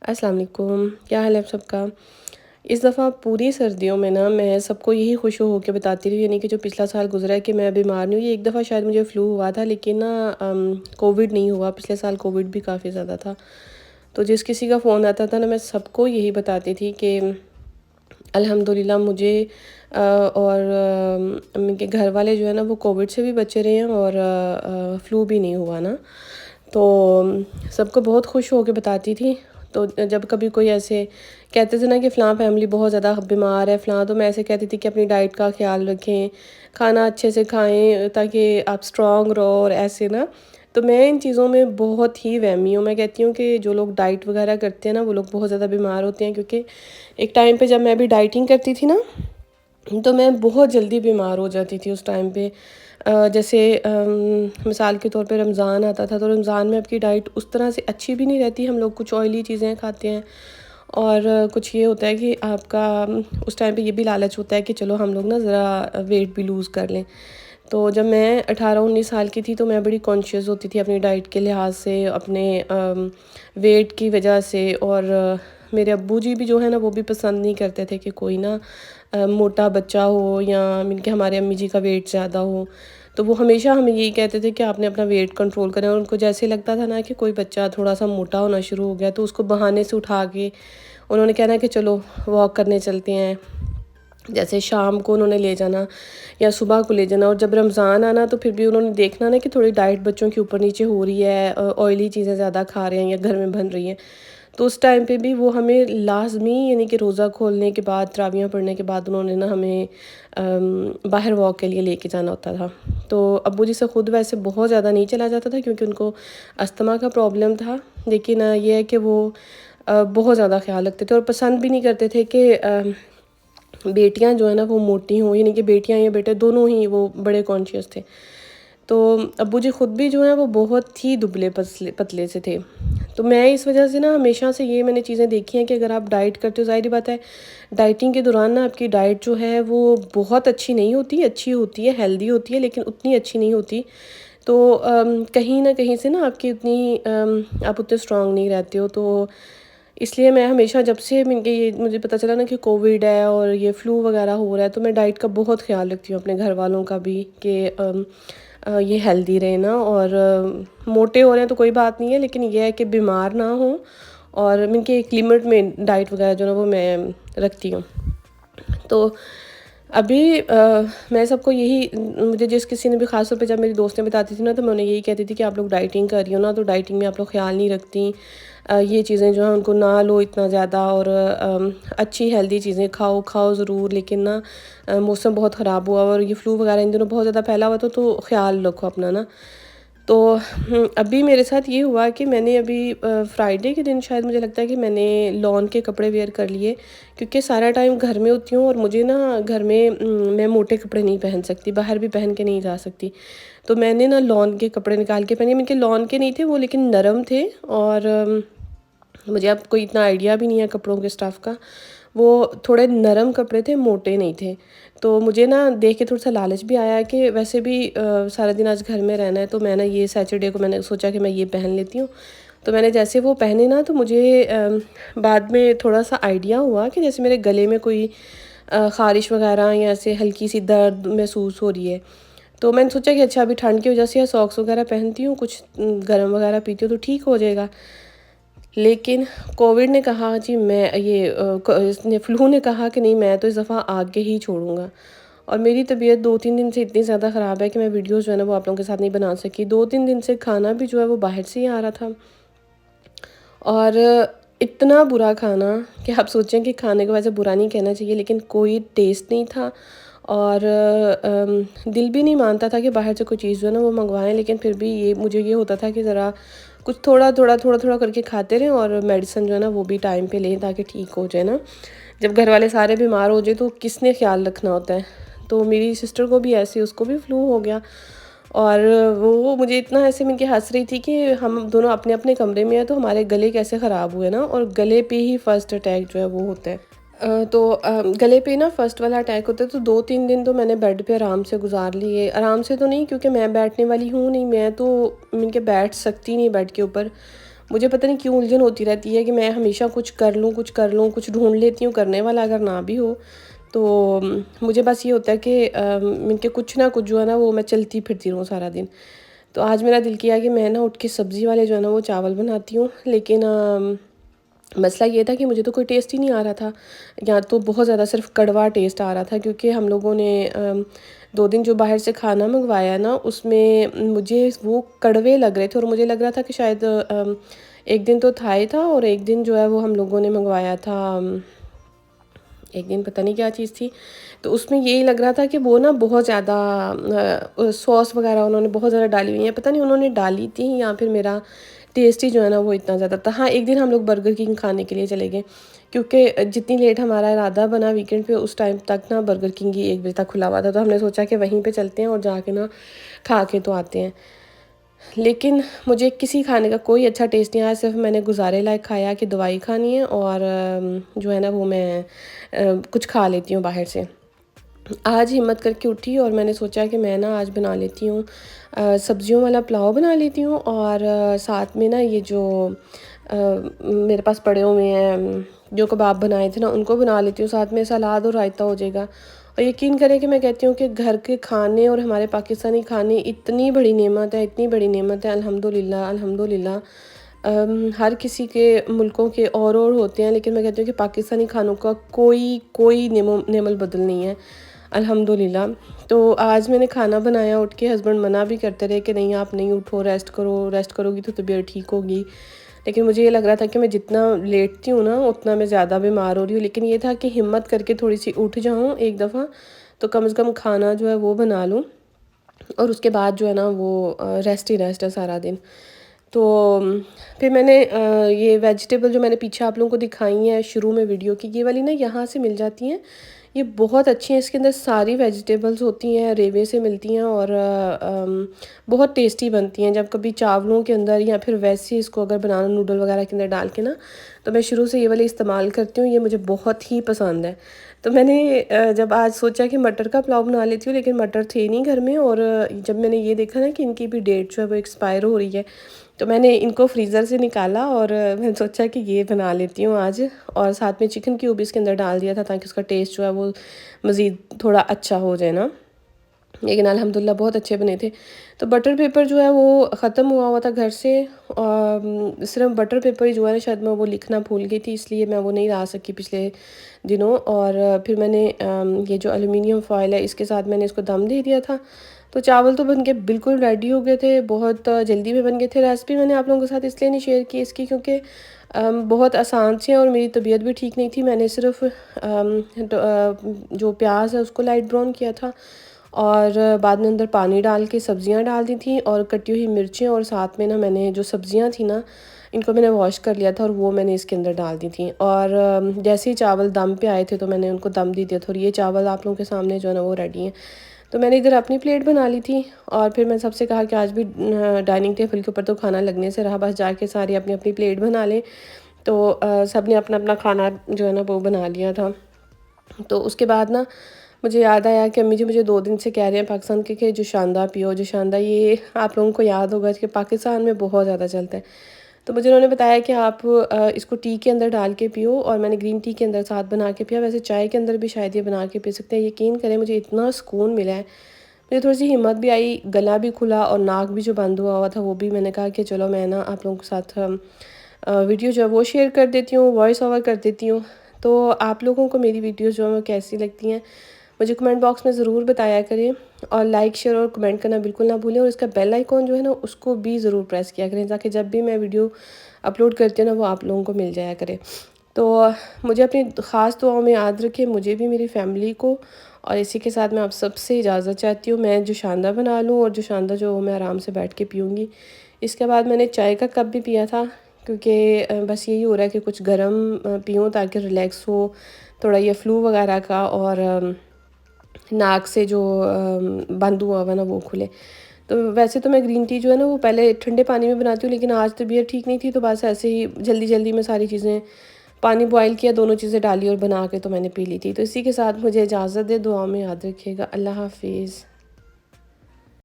अस्सलाम वालेकुम, क्या हाल है आप सबका। इस दफ़ा पूरी सर्दियों में ना मैं सबको यही खुश हो के बताती रही, यानी कि जो पिछला साल गुज़रा है कि मैं बीमार नहीं हुई। एक दफ़ा शायद मुझे फ़्लू हुआ था, लेकिन ना कोविड नहीं हुआ। पिछले साल कोविड भी काफ़ी ज़्यादा था। तो जिस किसी का फ़ोन आता था ना, मैं सबको यही बताती थी कि अल्हम्दुलिल्लाह मुझे और उनके घर वाले जो है ना वो कोविड से भी बचे रहे हैं और फ़्लू भी नहीं हुआ ना। तो सबको बहुत खुश हो के बताती थी। तो जब कभी कोई ऐसे कहते थे ना कि फ़लाँ फ़ैमिली बहुत ज़्यादा बीमार है फ़लाँ, तो मैं ऐसे कहती थी कि अपनी डाइट का ख़्याल रखें, खाना अच्छे से खाएँ ताकि आप स्ट्रॉन्ग रहो और ऐसे ना। तो मैं इन चीज़ों में बहुत ही वहमी हूँ। मैं कहती हूँ कि जो लोग डाइट वग़ैरह करते हैं ना, वो लोग बहुत ज़्यादा बीमार होते हैं, क्योंकि एक टाइम पे जब मैं भी डाइटिंग करती थी ना, तो मैं बहुत जल्दी बीमार हो जाती थी उस टाइम पे। जैसे मिसाल के तौर पे रमज़ान आता था, तो रमज़ान में आपकी डाइट उस तरह से अच्छी भी नहीं रहती। हम लोग कुछ ऑयली चीज़ें खाते हैं और कुछ ये होता है कि आपका उस टाइम पे ये भी लालच होता है कि चलो हम लोग ना ज़रा वेट भी लूज़ कर लें। तो जब मैं 18-19 साल की थी, तो मैं बड़ी कॉन्शियस होती थी अपनी डाइट के लिहाज से, अपने वेट की वजह से। और मेरे अब्बूजी भी जो है ना, वो भी पसंद नहीं करते थे कि कोई ना मोटा बच्चा हो या मीन के हमारे अम्मी जी का वेट ज़्यादा हो। तो वो हमेशा हमें यही कहते थे कि आपने अपना वेट कंट्रोल करें, और उनको जैसे लगता था ना कि कोई बच्चा थोड़ा-सा मोटा होना शुरू हो गया, तो उसको बहाने से उठा के उन्होंने कहना कि चलो वॉक करने चलते हैं। जैसे शाम को उन्होंने ले जाना या सुबह को ले जाना। और जब रमज़ान आना, तो फिर भी उन्होंने देखना ना कि थोड़ी डाइट बच्चों की ऊपर नीचे हो रही है, ऑयली चीज़ें ज़्यादा खा रहे हैं या घर में बन रही हैं। तो उस टाइम पे भी वो हमें लाज़मी, यानी कि रोज़ा खोलने के बाद, तरावियाँ पढ़ने के बाद, उन्होंने ना हमें बाहर वॉक के लिए लेके जाना होता था। तो अब्बू जी से खुद वैसे बहुत ज़्यादा नहीं चला जाता था, क्योंकि उनको अस्थमा का प्रॉब्लम था। लेकिन ये है कि वो बहुत ज़्यादा ख़्याल रखते थे और पसंद भी नहीं करते थे कि बेटियां जो है ना वो मोटी हों, यानी कि बेटियां या बेटे दोनों ही वो बड़े कॉन्शियस थे। तो अब्बू जी खुद भी जो है वो बहुत ही दुबले पतले पतले से थे। तो मैं इस वजह से ना हमेशा से ये मैंने चीज़ें देखी हैं कि अगर आप डाइट करते हो, ज़ाहिर बात है डाइटिंग के दौरान ना आपकी डाइट जो है वो बहुत अच्छी नहीं होती, अच्छी होती है, हेल्दी होती है, लेकिन उतनी अच्छी नहीं होती। तो कहीं न कहीं से ना आपकी उतनी आप उतने स्ट्रॉन्ग नहीं रहते हो। तो इसलिए मैं हमेशा, जब से ये मुझे पता चला ना कि कोविड है और ये फ़्लू वगैरह हो रहा है, तो मैं डाइट का बहुत ख़्याल रखती हूँ, अपने घर वालों का भी, कि ये हेल्दी रहे ना। और मोटे हो रहे हैं तो कोई बात नहीं है, लेकिन ये है कि बीमार ना हों। और इनके एक लिमिट में डाइट वगैरह जो है ना वो मैं रखती हूँ। तो अभी मैं सबको यही, मुझे जिस किसी ने भी ख़ास तौर पे जब मेरी दोस्तें बताती थी ना, तो मैं उन्हें यही कहती थी कि आप लोग डाइटिंग कर रही हो ना, तो डाइटिंग में आप लोग ख़्याल नहीं रखती। ये चीज़ें जो हैं उनको ना लो इतना ज़्यादा, और अच्छी हेल्दी चीज़ें खाओ, खाओ ज़रूर, लेकिन ना मौसम बहुत ख़राब हुआ और ये फ़्लू वगैरह इन दिनों बहुत ज़्यादा फैला हुआ, तो ख़्याल रखो अपना ना। तो अभी मेरे साथ ये हुआ कि मैंने अभी फ्राइडे के दिन, शायद मुझे लगता है कि मैंने लॉन के कपड़े वेयर कर लिए, क्योंकि सारा टाइम घर में होती हूँ और मुझे ना घर में मैं मोटे कपड़े नहीं पहन सकती, बाहर भी पहन के नहीं जा सकती। तो मैंने ना लॉन के कपड़े निकाल के पहने। इनके लॉन के नहीं थे वो, लेकिन नरम थे। और मुझे अब कोई इतना आइडिया भी नहीं है कपड़ों के स्टफ़ का। वो थोड़े नरम कपड़े थे, मोटे नहीं थे। तो मुझे ना देख के थोड़ा-सा लालच भी आया कि वैसे भी सारा दिन आज घर में रहना है, तो मैं ना ये सैटरडे को मैंने सोचा कि मैं ये पहन लेती हूँ। तो मैंने जैसे वो पहने ना, तो मुझे बाद में थोड़ा-सा आइडिया हुआ कि जैसे मेरे गले में कोई ख़ारिश वग़ैरह या ऐसे हल्की-सी दर्द महसूस हो रही है। तो मैंने सोचा कि अच्छा अभी ठंड की वजह से या सॉक्स वग़ैरह पहनती हूँ, कुछ गरम वग़ैरह पीती हूँ तो ठीक हो जाएगा। लेकिन कोविड ने कहा जी, मैं ये इसने फ्लू ने कहा कि नहीं, मैं तो इस दफ़ा आगे ही छोड़ूँगा। और मेरी तबीयत 2-3 दिन से इतनी ज़्यादा ख़राब है कि मैं वीडियोज़ जो है ना वो आप लोगों के साथ नहीं बना सकी। 2-3 दिन से खाना भी जो है वो बाहर से ही आ रहा था। और इतना बुरा खाना कि आप सोचें कि खाने को वैसे बुरा नहीं कहना चाहिए, लेकिन कोई टेस्ट नहीं था। और दिल भी नहीं मानता था कि बाहर से कोई चीज़ जो है ना वो मँगवाएँ, लेकिन फिर भी ये मुझे ये होता था कि ज़रा कुछ थोड़ा-थोड़ा, थोड़ा-थोड़ा करके खाते रहें और मेडिसिन जो है ना वो भी टाइम पे लें, ताकि ठीक हो जाए ना। जब घर वाले सारे बीमार हो जाए तो किसने ख़्याल रखना होता है। तो मेरी सिस्टर को भी ऐसे, उसको भी फ्लू हो गया। और वो मुझे इतना ऐसे मिल के हँस रही थी कि हम दोनों अपने-अपने कमरे में हैं, तो हमारे गले कैसे ख़राब हुए ना। और गले पे ही फर्स्ट अटैक जो है वो होता है। तो गले पे ना फर्स्ट वाला अटैक होता है, तो 2-3 दिन तो मैंने बेड पे आराम से गुज़ार लिए। आराम से तो नहीं, क्योंकि मैं बैठने वाली हूँ नहीं, मैं तो मिल के बैठ सकती नहीं बेड के ऊपर। मुझे पता नहीं क्यों उलझन होती रहती है कि मैं हमेशा कुछ कर लूँ, कुछ कर लूँ, कुछ ढूँढ लेती हूँ, करने वाला अगर ना भी हो तो मुझे बस ये होता है कि इनके कुछ ना कुछ जो है ना वो मैं चलती फिरती रहूँ सारा दिन। तो आज मेरा दिल किया कि मैं ना उठ के सब्ज़ी वाले जो है ना वो चावल बनाती हूँ, लेकिन मसला ये था कि मुझे तो कोई टेस्ट ही नहीं आ रहा था, या तो बहुत ज़्यादा सिर्फ कड़वा टेस्ट आ रहा था, क्योंकि हम लोगों ने 2 दिन जो बाहर से खाना मंगवाया ना उसमें मुझे वो कड़वे लग रहे थे, और मुझे लग रहा था कि शायद एक दिन तो थाई था और एक दिन जो है वो हम लोगों ने मंगवाया था, एक दिन पता नहीं क्या चीज़ थी। तो उसमें यही लग रहा था कि वो ना बहुत ज़्यादा सॉस वगैरह उन्होंने बहुत ज़्यादा डाली हुई है, पता नहीं उन्होंने डाली थी या फिर मेरा टेस्ट ही जो है ना वो इतना ज़्यादा था। हाँ, एक दिन हम लोग बर्गर किंग खाने के लिए चले गए, क्योंकि जितनी लेट हमारा इरादा बना वीकेंड पे उस टाइम तक ना बर्गर किंग ही 1 बजे तक खुला हुआ था, तो हमने सोचा कि वहीं पे चलते हैं और जाके ना खा के तो आते हैं। लेकिन मुझे किसी खाने का कोई अच्छा टेस्ट नहीं आया, सिर्फ मैंने गुजारे लायक खाया कि दवाई खानी है और जो है ना वो मैं कुछ खा लेती हूँ बाहर से। आज हिम्मत करके उठी और मैंने सोचा कि मैं ना आज बना लेती हूँ सब्जियों वाला पुलाव बना लेती हूँ, और साथ में ना ये जो मेरे पास पड़े हुए हैं जो कबाब बनाए थे ना उनको बना लेती हूँ, साथ में सलाद और रायता हो जाएगा। और यकीन करें कि मैं कहती हूँ कि घर के खाने और हमारे पाकिस्तानी खाने इतनी बड़ी नेमत है, इतनी बड़ी नेमत है, अल्हम्दुलिल्लाह अल्हम्दुलिल्लाह। हर किसी के मुल्कों के और होते हैं, लेकिन मैं कहती हूँ कि पाकिस्तानी खानों का कोई कोई नेमल बदल नहीं है, अल्हम्दुलिल्लाह। तो आज मैंने खाना बनाया उठ के, हस्बैंड मना भी करते रहे कि नहीं आप नहीं उठो, रेस्ट करो, रेस्ट करोगी तो तबीयत ठीक होगी। लेकिन मुझे ये लग रहा था कि मैं जितना लेटती हूँ ना उतना मैं ज़्यादा बीमार हो रही हूँ, लेकिन ये था कि हिम्मत करके थोड़ी सी उठ जाऊँ एक दफ़ा, तो कम से कम खाना जो है वो बना लूँ, और उसके बाद जो है ना वो रेस्ट ही रेस्ट है सारा दिन। तो फिर मैंने ये वेजिटेबल जो मैंने पीछे आप लोगों को दिखाई हैं शुरू में वीडियो की, ये वाली ना यहाँ से मिल जाती हैं, ये बहुत अच्छी हैं, इसके अंदर सारी वेजिटेबल्स होती हैं, रेवे से मिलती हैं, और बहुत टेस्टी बनती हैं। जब कभी चावलों के अंदर या फिर वैसे इसको अगर बनाना नूडल वगैरह के अंदर डाल के ना, तो मैं शुरू से ये वाली इस्तेमाल करती हूँ, ये मुझे बहुत ही पसंद है। तो मैंने जब आज सोचा कि मटर का पुलाव बना लेती हूँ, लेकिन मटर थे नहीं घर में, और जब मैंने ये देखा ना कि इनकी भी डेट जो है वो एक्सपायर हो रही है, तो मैंने इनको फ्रीज़र से निकाला और मैंने सोचा कि ये बना लेती हूँ आज, और साथ में चिकन क्यूब इसके अंदर डाल दिया था ताकि उसका टेस्ट जो है वो मज़ीद थोड़ा अच्छा हो जाए ना। लेकिन अल्हम्दुलिल्लाह बहुत अच्छे बने थे। तो बटर पेपर जो है वो ख़त्म हुआ हुआ था घर से, और सिर्फ बटर पेपर ही जो है ना शायद मैं वो लिखना भूल गई थी, इसलिए मैं वो नहीं ला सकी पिछले दिनों। और फिर मैंने ये जो एलुमिनियम फॉयल है इसके साथ मैंने इसको दम दे दिया था। तो चावल तो बन के बिल्कुल रेडी हो गए थे, बहुत जल्दी में बन गए थे। रेसिपी मैंने आप लोगों के साथ इसलिए नहीं शेयर की इसकी, क्योंकि बहुत आसान सी है और मेरी तबीयत भी ठीक नहीं थी। मैंने सिर्फ जो प्याज है उसको लाइट ब्राउन किया था, और बाद में अंदर पानी डाल के सब्जियां डाल दी थी, और कटी हुई मिर्चें, और साथ में ना मैंने जो सब्जियां थी ना इनको मैंने वॉश कर लिया था और वो मैंने इसके अंदर डाल दी थी। और जैसे ही चावल दम पे आए थे तो मैंने उनको दम दे दिया था, और ये चावल आप लोगों के सामने जो है ना वो रेडी हैं। तो मैंने इधर अपनी प्लेट बना ली थी, और फिर मैं सबसे कहा कि आज भी डाइनिंग टेबल के ऊपर तो खाना लगने से रहा, बस जाके सारी अपनी अपनी प्लेट बना लें। तो सब ने अपना अपना खाना जो है ना वो बना लिया था। तो उसके बाद ना मुझे याद आया कि अम्मी जी मुझे 2 दिन से कह रहे हैं पाकिस्तान के कि जोशांदा पियो, जोशांदा, ये आप लोगों को याद होगा कि पाकिस्तान में बहुत ज़्यादा चलता है। तो मुझे उन्होंने बताया कि आप इसको टी के अंदर डाल के पियो, और मैंने ग्रीन टी के अंदर साथ बना के पिया। वैसे चाय के अंदर भी शायद ये बना के पी सकते हैं। यकीन करें मुझे इतना सुकून मिला है, मुझे थोड़ी सी हिम्मत भी आई, गला भी खुला, और नाक भी जो बंद हुआ हुआ था वो भी मैंने कहा कि चलो मैं ना आप लोगों के साथ वीडियो जो है वो शेयर कर देती हूँ, वॉइस ओवर कर देती हूँ। तो आप लोगों को मेरी वीडियोज़ जो है वो कैसी लगती हैं मुझे कमेंट बॉक्स में ज़रूर बताया करें, और लाइक शेयर और कमेंट करना बिल्कुल ना भूलें, और इसका बेल आइकॉन जो है ना उसको भी ज़रूर प्रेस किया करें, ताकि जब भी मैं वीडियो अपलोड करती हूँ ना वो आप लोगों को मिल जाया करे। तो मुझे अपनी ख़ास दुआओं में याद रखें, मुझे भी, मेरी फैमिली को। और इसी के साथ मैं आप सबसे इजाज़त चाहती हूँ। मैं जोशांदा बना लूँ, और जोशांदा जो मैं आराम से बैठ के पीऊँगी। इसके बाद मैंने चाय का कप भी पिया था, क्योंकि बस यही हो रहा है कि कुछ गर्म पीऊँ ताकि रिलैक्स हो थोड़ा, ये फ्लू वगैरह का, और नाक से जो बंद हुआ हुआ ना वो खुले। तो वैसे तो मैं ग्रीन टी जो है ना वो पहले ठंडे पानी में बनाती हूँ, लेकिन आज तबीयत ठीक नहीं थी, तो बस ऐसे ही जल्दी जल्दी में सारी चीज़ें, पानी बॉयल किया, दोनों चीज़ें डाली और बना के तो मैंने पी ली थी। तो इसी के साथ मुझे इजाज़त दे, दुआ में याद रखिएगा। अल्लाह हाफिज़।